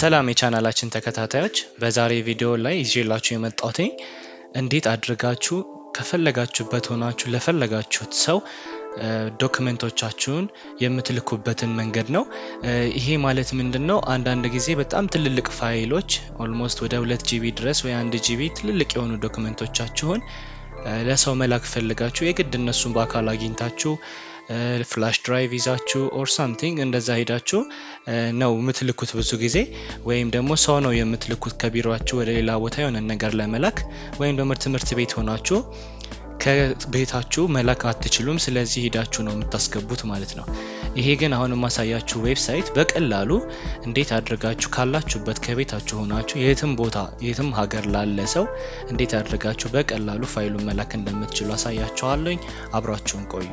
ሰላም የቻናላችን ተከታታዮች በዛሬ ቪዲዮ ላይ ይዤላችሁ የመጣሁት እንዴት አድርጋችሁ ከፈለጋችሁበት ሆናችሁ ለፈለጋችሁት ሰው ዶክመንቶቻችሁን የምትልኩበትን መንገድ ነው። ይሄ ማለት ምንድነው? አንዳንድ ጊዜ በጣም ትልልቅ ፋይሎች ኦልሞስት ወደ 2 ጂቢ ድረስ ወይ 1 ጂቢ ትልልቅ የሆኑ ዶክመንቶቻችሁን ለሰው መላክ ፈልጋችሁ የግድ እነሱን በአካል አግኝታችሁ ፍላሽ ድራይቭ ይዛችሁ ኦር ሳምቲንግ እንደዛ ሄዳችሁ ነው የምትልኩት ብዙ ጊዜ ወይም ደግሞ ሰው ነው የምትልኩት ከቢሮአችሁ ወደ ሌላ ቦታ የሆነ ነገር ለመላክ ወይም ደግሞ ትምህርት ቤት ሆናችሁ ከቤታችሁ መላክ አትችሉም። ስለዚህ ሄዳችሁ ነው የምታስገቡት ማለት ነው። ይሄ ግን አሁን ማሳያችሁ ዌብሳይት በቀላሉ እንዴት አድርጋችሁ ካላችሁበት ከቤታችሁ ሆናችሁ የትም ቦታ የትም ሀገር ላለ ሰው እንዴት አድርጋችሁ በቀላሉ ፋይሉን መላክ እንደምትችሉ አሳያችኋለሁ። አብራችሁን ቆዩ።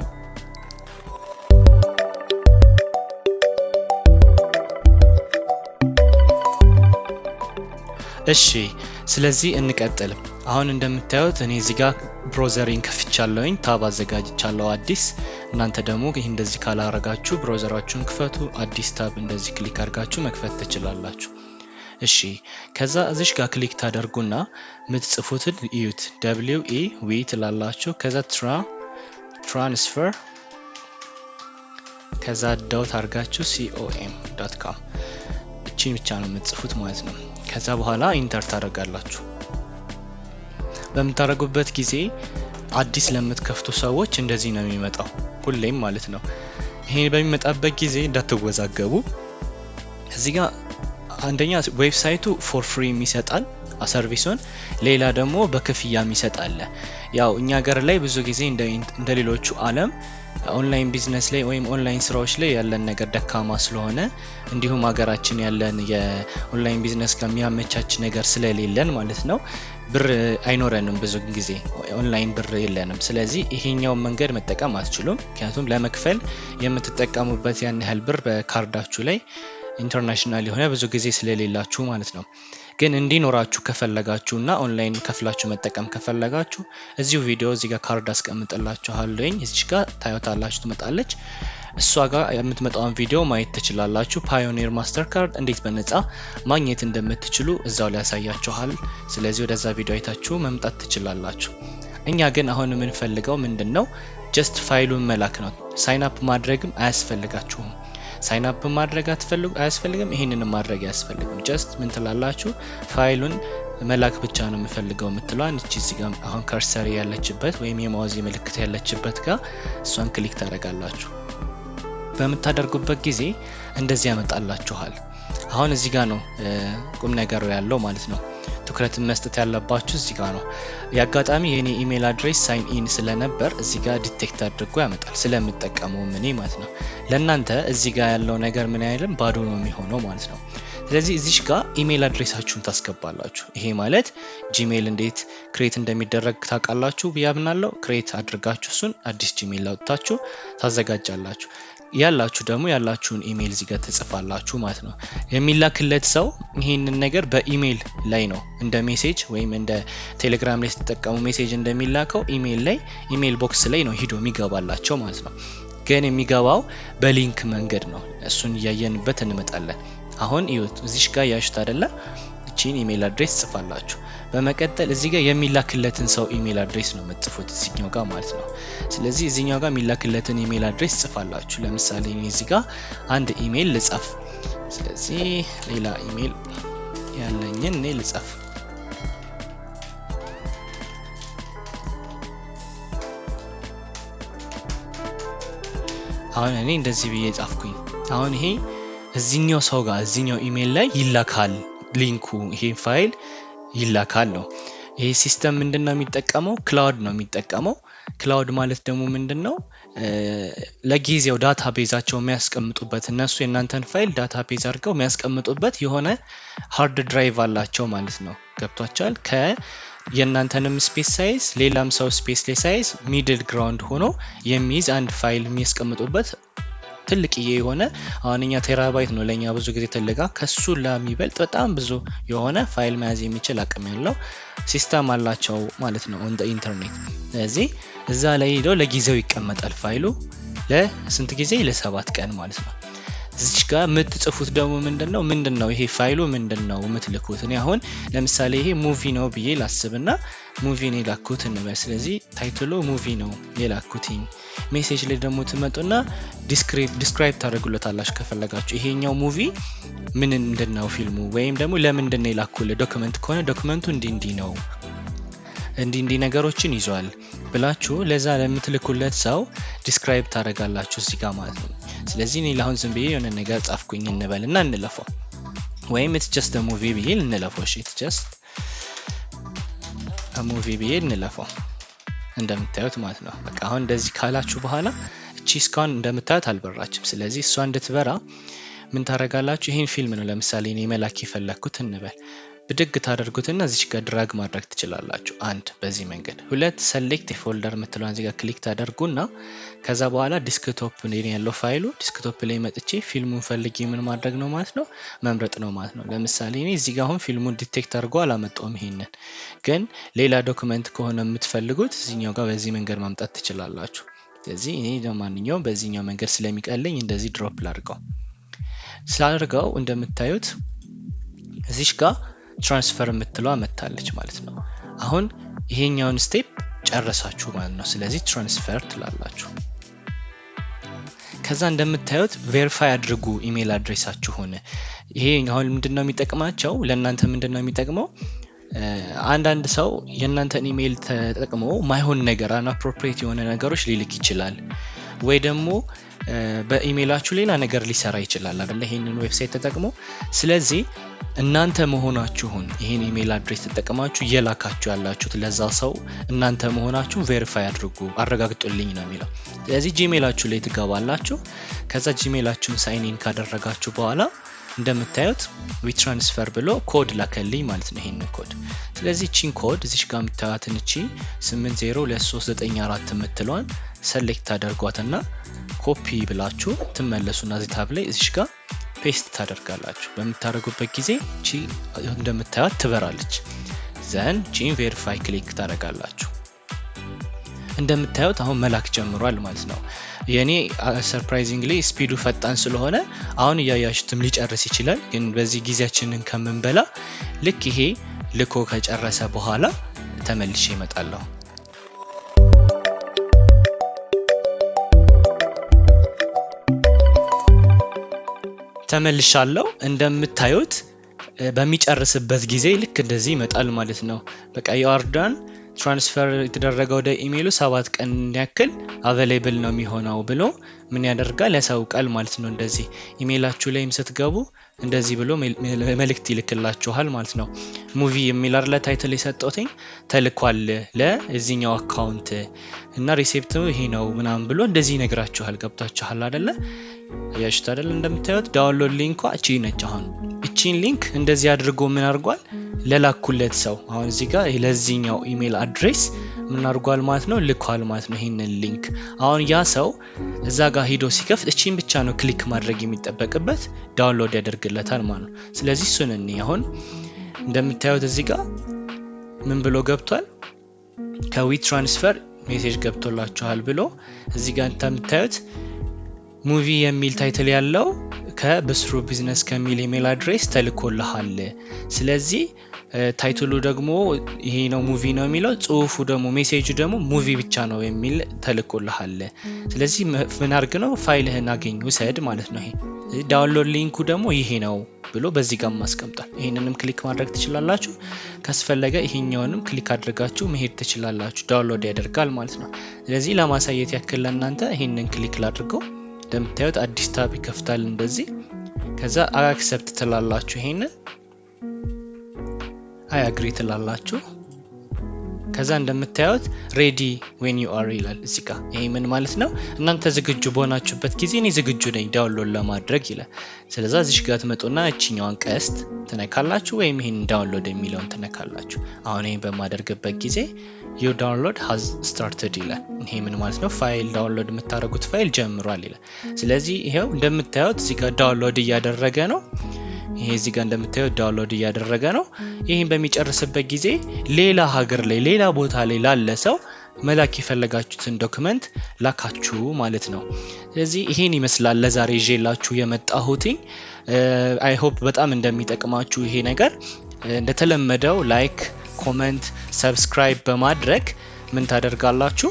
እሺ ስለዚህ እንቀጥል። አሁን እንደምታዩት እኔ እዚህ ጋር ብራውዘሪን ከፍቻለሁኝ፣ ታብ አዘጋጅቻለሁ አዲስ። እናንተ ደግሞ ይሄ እንደዚህ ካላረጋችሁ ብራውዘራችሁን ክፈቱ፣ አዲስ ታብ እንደዚህ ክሊክ አድርጋችሁ መክፈት ትችላላችሁ። እሺ ከዛ እዚህ ጋር ክሊክ ታደርጉና የምትጽፉትን እዩት። we ትላላችሁ፣ ከዛ ትራንስፈር ከዛ ዶት አድርጋችሁ com እቺን ብቻ ነው የምትጽፉት ማለት ነው። ከዛ በኋላ ኢንተር ታደርጋላችሁ። በምታደርጉበት ጊዜ አዲስ ለምትከፍቱ ሰዎች እንደዚህ ነው የሚመጣው ሁሌም ማለት ነው። ይሄ በሚመጣበት ጊዜ እንዳትወዛገቡ። እዚህ ጋር አንደኛ ዌብሳይቱ ፎር ፍሪ የሚሰጣል ሰርቪሱን፣ ሌላ ደግሞ በክፍያ የሚሰጣል። ያው እኛ ሀገር ላይ ብዙ ጊዜ እንደሌሎቹ ዓለም ኦንላይን ቢዝነስ ላይ ወይም ኦንላይን ስራዎች ላይ ያለን ነገር ደካማ ስለሆነ እንዲሁም ሀገራችን ያለን የኦንላይን ቢዝነስ ከሚያመቻች ነገር ስለሌለን ማለት ነው ብር አይኖረንም፣ ብዙ ጊዜ ኦንላይን ብር የለንም። ስለዚህ ይሄኛው መንገድ መጠቀም አትችሉም፣ ምክንያቱም ለመክፈል የምትጠቀሙበት ያን ያህል ብር በካርዳችሁ ላይ ኢንተርናሽናል የሆነ ብዙ ጊዜ ስለሌላችሁ ማለት ነው። ግን እንዲኖራችሁ ከፈለጋችሁና ኦንላይን ከፍላችሁ መጠቀም ከፈለጋችሁ እዚሁ ቪዲዮ እዚህ ጋር ካርድ አስቀምጥላችኋለሁ። እዚህ ጋር ታዩታላችሁ ትመጣለች። እሷ ጋር የምትመጣውን ቪዲዮ ማየት ትችላላችሁ። ፓዮኒር ማስተር ካርድ እንዴት በነፃ ማግኘት እንደምትችሉ እዛው ላይ ያሳያችኋል። ስለዚህ ወደዛ ቪዲዮ አይታችሁ መምጣት ትችላላችሁ። እኛ ግን አሁን የምንፈልገው ምንድነው? ጀስት ፋይሉን መላክ ነው። ሳይን አፕ ማድረግም አያስፈልጋችሁም። ሳይን አፕ ማድረግ አያስፈልግም፣ ይሄንን ማድረግ ያስፈልግም። ጀስት ምን ትላላችሁ? ፋይሉን መላክ ብቻ ነው የምፈልገው የምትሏን እዚህ ጋር አሁን ከርሰር ያለችበት ወይም የማውዝ ምልክት ያለችበት ጋር እሷን ክሊክ ታደርጋላችሁ። በመታደርጉበት ጊዜ እንደዚህ ያመጣላችኋል። አሁን እዚህ ጋር ነው ቁም ነገሩ ያለው ማለት ነው። ትኩረትን መስጠት ያለባችሁ እዚህ ጋር ነው። ያጋጣሚ የኔ ኢሜል አድሬስ ሳይን ኢን ስለነበር እዚህ ጋር ዲቴክት አድርጎ ያመጣል ስለምጠቀመው ምን ማለት ነው። ለእናንተ እዚህ ጋር ያለው ነገር ምን አይልም፣ ባዶ ነው የሚሆነው ማለት ነው። ስለዚህ እዚህ ጋር ኢሜል አድሬሳችሁን ታስገባላችሁ። ይሄ ማለት ጂሜል እንዴት ክሬት እንደሚደረግ ታውቃላችሁ ብያምናለሁ። ክሬት አድርጋችሁ እሱን አዲስ ጂሜል አውጥታችሁ ታዘጋጃላችሁ። ያላችሁ ደግሞ ያላችሁን ኢሜል እዚህ ጋር ትጽፋላችሁ ማለት ነው። የሚላክለት ሰው ይሄንን ነገር በኢሜል ላይ ነው እንደ ሜሴጅ ወይም እንደ ቴሌግራም ላይ ስትጠቀሙ ሜሴጅ እንደሚላከው ኢሜል ላይ ኢሜል ቦክስ ላይ ነው ሄዶ የሚገባላቸው ማለት ነው። ግን የሚገባው በሊንክ መንገድ ነው። እሱን ያየንበት እንመጣለን። አሁን ይሁት እዚህ ጋር ያሽታ አይደለ? እቺን ኢሜል አድሬስ ጽፋላችሁ። በመቀጠል እዚህ ጋር የሚላክለትን ሰው ኢሜል አድሬስ ነው የምትጽፉት እዚህኛው ጋር ማለት ነው። ስለዚህ እዚህኛው ጋር የሚላክለትን ኢሜል አድሬስ ጽፋላችሁ። ለምሳሌ እዚህ ጋር አንድ ኢሜል ልጻፍ። ስለዚህ ሌላ ኢሜል ያለኝን እኔ ልጻፍ። አሁን እኔ እንደዚህ ብዬ ጻፍኩኝ። አሁን ይሄ እዚህኛው ሰው ጋር እዚህኛው ኢሜል ላይ ይላካል። ሊንኩ ይሄ ፋይል ይላካል ነው። ይሄ ሲስተም ምንድነው የሚጠቀመው? ክላውድ ነው የሚጠቀመው። ክላውድ ማለት ደግሞ ምንድነው? ለጊዜው ዳታቤዛቸው የሚያስቀምጡበት እነሱ የናንተን ፋይል ዳታቤዝ አድርገው የሚያስቀምጡበት የሆነ ሃርድ ድራይቭ አላቸው ማለት ነው። ገብቷችኋል? የናንተንም ስፔስ ሳይዝ ሌላም ሰው ስፔስ ላይ ሳይዝ ሚድል ግራውንድ ሆኖ የሚይዝ አንድ ፋይል የሚያስቀምጡበት ትልቅዬ የሆነ አሁንኛ ቴራባይት ነው ለኛ ብዙ ጊዜ ተለጋ ከሱ ለሚበልጥ በጣም ብዙ የሆነ ፋይል መያዝ የሚችል አቅም ያለው ሲስተም አላቸው ማለት ነው ኦን ኢንተርኔት። ስለዚህ እዛ ላይ ሄዶ ለጊዜው ይቀመጣል ፋይሉ ለስንት ጊዜ? ለ7 ቀን ማለት ነው። እዚህ ጋር የምትጽፉት ደግሞ ምንድነው ይሄ ፋይሉ ምንድነው የምትልኩት እኔ አሁን ለምሳሌ ይሄ ሙቪ ነው ብዬ ላስብና ሙቪ ነው ላኩት እንበል ስለዚህ ታይትሉ ሙቪ ነው የላኩትኝ ሜሴጅ ላይ ደግሞ ትመጡና ዲስክራይብ ታደርጉለታላችሁ ከፈለጋችሁ ይሄኛው ሙቪ ምን እንደነው ፊልሙ ወይም ደግሞ ለምንድነው የላኩለ ዶክመንት ከሆነ ዶክመንቱ እንዲህ ነው እንዲህ ነገሮችን ይዟል ብላችሁ ለዛ ለምትልኩለት ሰው ዲስክራይብ ታደርጋላችሁ እዚህ ጋር ማለት ነው ስለዚህ እኔ ለአሁን ዝም ብዬ የሆነ ነገር ጻፍኩኝ እንበልና እንለፈው ወይም it's just a movie ብዬ እንለፈው እሺ it's just a movie ብዬ እንለፈው እንደምታዩት ማለት ነው በቃ አሁን እንደዚህ ካላችሁ በኋላ እቺ ስካን እንደምታዩት አልበራችም ስለዚህ እሷ እንድትበራ ምን ታረጋላችሁ ይሄን ፊልም ነው ለምሳሌ እኔ መላክ ይፈለኩት እንበል ብድግ ታደርጉትና እዚህ ጋር ድራግ ማድረግ ትችላላችሁ አንድ በዚህ መንገድ ሁለት ሰሌክት ፎልደር ምትለውን እዚህ ጋር ክሊክ ታደርጉና ከዛ በኋላ ዲስክቶፕ ላይ ያለው ፋይሉ ዲስክቶፕ ላይ መጥቼ ፊልሙን ፈልጌ ምን ማድረግ ነው ማለት ነው መምረጥ ነው ማለት ነው ለምሳሌ እኔ እዚህ ጋር አሁን ፊልሙን ዲቴክት አድርጎ አላመጣውም ይሄንን ግን ሌላ ዶክመንት ከሆነ የምትፈልጉት እዚህኛው ጋር በዚህ መንገድ ማምጣት ትችላላችሁ ስለዚህ እኔ ለማንኛውም በዚህኛው መንገድ ስለሚቀለኝ እንደዚህ ድሮፕ ላድርገው ስላደርገው እንደምታዩት እዚህ ጋር ትራንስፈር ምትለው አመጣለች ማለት ነው አሁን ይሄኛውን ስቴፕ ጨረሳችሁ ማለት ነው ስለዚህ ትራንስፈር ትላላችሁ ከዛ እንደምታዩት ቬሪፋይ አድርጉ ኢሜል አድሬሳችሁን ይሄ አሁን ምንድነው የሚጠቅማቸው ለእናንተ ምንድነው የሚጠቅመው አንዳንድ ሰው የእናንተን ኢሜል ተጠቅሞ ማይሆን ነገር አናፕሮፕሪየት የሆነ ነገሮች ሊልክ ይችላል ወይ ደግሞ በኢሜላችሁ ሌላ ነገር ሊሰራ ይችላል አይደል ይሄንን ዌብሳይት ተጠቅሞ ስለዚህ እናንተ መሆናችሁን ይሄን ኢሜል አድሬስ ተጠቅማችሁ እየላካችሁ ያላችሁት ለዛ ሰው እናንተ መሆናችሁን ቬሪፋይ አድርጉ አረጋግጡልኝ ነው የሚለው ስለዚህ ጂሜላችሁ ላይ ትገባላችሁ ከዛ ጂሜላችሁን ሳይን ኢን ካደረጋችሁ በኋላ እንደምታዩት WeTransfer ብሎ ኮድ ላከልኝ ማለት ነው ይሄን ኮድ ስለዚህ ቺን ኮድ እዚህ ጋር ምታያትን እቺ 802394 የምትለዋን ሰሌክት ታደርጓትና ኮፒ ብላችሁ ትመለሱና እዚህ ታብ ላይ እዚህ ጋር ፔስት ታደርጋላችሁ በመታረጉበት ጊዜ እቺ እንደምታዩት ትበራለች ዘን ቺን ቬሪፋይ ክሊክ ታደርጋላችሁ እንደምታዩት አሁን መላክ ጀምሯል ማለት ነው የኔ ሰርፕራይዚንግሊ ስፒዱ ፈጣን ስለሆነ አሁን ያያችሁትም ሊጨርስ ይችላል ግን በዚህ ጊዜያችንን ከመንበላ ልክ ይሄ ልኮ ከጨረሰ በኋላ ተመልሼ እመጣለሁ ተመልሻለሁ እንደምታዩት በሚጨርስበት ጊዜ ልክ እንደዚህ ይመጣል ማለት ነው በቃ ያርዳን ትራንስፈር የተደረገው ወደ ኢሜሉ 7 ቀን ያክል አቬሌብል ነው የሚሆነው ብሎ ምን ያደርጋል ያሳውቃል ማለት ነው እንደዚህ ኢሜላችሁ ላይም ስትገቡ እንደዚህ ብሎ መልእክት ይልክላችኋል ማለት ነው ሙቪ የሚል አርለ ታይትል የሰጠውኝ ተልኳል ለዚህኛው አካውንት እና ሪሲፕቱ ይሄ ነው ምናምን ብሎ እንደዚህ ይነግራችኋል ገብታችኋል አይደለ ያሽታ አይደለ እንደምታዩት ዳውንሎድ ሊንኳ እቺ ነች አሁን እቺን ሊንክ እንደዚህ አድርጎ ምን አድርጓል ለላኩለት ሰው አሁን እዚህ ጋር ለዚህኛው ኢሜል አድሬስ ምን አድርጓል ማለት ነው ልኳል ማለት ነው ይሄንን ሊንክ አሁን ያ ሰው እዛ ጋር ሄዶ ሲከፍት እቺን ብቻ ነው ክሊክ ማድረግ የሚጠበቅበት ዳውንሎድ ያደርግለታል ማለት ነው ስለዚህ እሱን አሁን እንደምታዩት እዚህ ጋር ምን ብሎ ገብቷል ከWeTransfer ሜሴጅ ገብቶላችኋል ብሎ እዚህ ጋር እንደምታዩት ሙቪ የሚል ታይትል ያለው ከብስሩ ቢዝነስ ከሚል ኢሜል አድሬስ ተልኮልሃል ስለዚህ ታይትሉ ደግሞ ይሄ ነው ሙቪ ነው የሚለው ጽሁፉ ደግሞ ሜሴጁ ደግሞ ሙቪ ብቻ ነው የሚል ተልኮልሃል ስለዚህ ምን አድርግ ነው ፋይልህን አገኝ ውሰድ ማለት ነው ይሄ ዳውንሎድ ሊንኩ ደግሞ ይሄ ነው ብሎ በዚህ ጋር ማስቀምጣል ይሄንንም ክሊክ ማድረግ ትችላላችሁ ካስፈለገ ይሄኛውንም ክሊክ አድርጋችሁ መሄድ ትችላላችሁ ዳውንሎድ ያደርጋል ማለት ነው ስለዚህ ለማሳየት ያክል ለእናንተ ይሄንን ክሊክ ላድርገው እንደምታዩት አዲስ ታብ ይከፍታል እንደዚህ ከዛ አክሰፕት ትላላችሁ ይሄንን አይ አግሪ ትላላችሁ ከዛ እንደምታዩት ሬዲ ዌን ዩ አር ይላል እዚህ ጋር ይሄ ምን ማለት ነው እናንተ ዝግጁ በሆናችሁበት ጊዜ እኔ ዝግጁ ነኝ ዳውንሎድ ለማድረግ ይላል ስለዚህ እዚህ ጋር ትመጡና እቺኛዋን ቀስት ትነካላችሁ ወይም ይሄን ዳውንሎድ የሚለውን ትነካላችሁ አሁን ይሄን በማደርግበት ጊዜ your download has started ይላል ይሄ ምን ማለት ነው ፋይል ዳውንሎድ የምታደርጉት ፋይል ጀምሯል ይላል ስለዚህ ይሄው እንደምታዩት እዚህ ጋር ዳውንሎድ እያደረገ ነው ይሄ እዚህ ጋር እንደምታዩት ዳውንሎድ እያደረገ ነው ይሄን በሚጨርስበት ጊዜ ሌላ ሀገር ላይ ሌላ ቦታ ላይ ላለ ሰው መላክ የፈለጋችሁትን ዶክመንት ላካችሁ ማለት ነው። ስለዚህ ይሄን ይመስላል ለዛሬ ይዤላችሁ የመጣሁት። አይ ሆፕ በጣም እንደሚጠቅማችሁ ይሄ ነገር። እንደተለመደው ላይክ፣ ኮሜንት፣ ሰብስክራይብ በማድረግ ምን ታደርጋላችሁ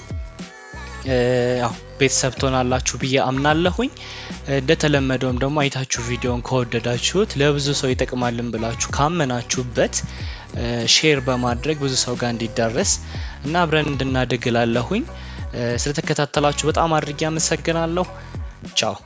ቤተሰብ ትሆናላችሁ ብዬ አምናለሁኝ። እንደተለመደውም ደግሞ አይታችሁ ቪዲዮን ከወደዳችሁት ለብዙ ሰው ይጠቅማልን ብላችሁ ካመናችሁበት ሼር በማድረግ ብዙ ሰው ጋር እንዲዳረስ እና አብረን እንድናደግ እላለሁኝ። ስለተከታተላችሁ በጣም አድርጌ አመሰግናለሁ። ቻው።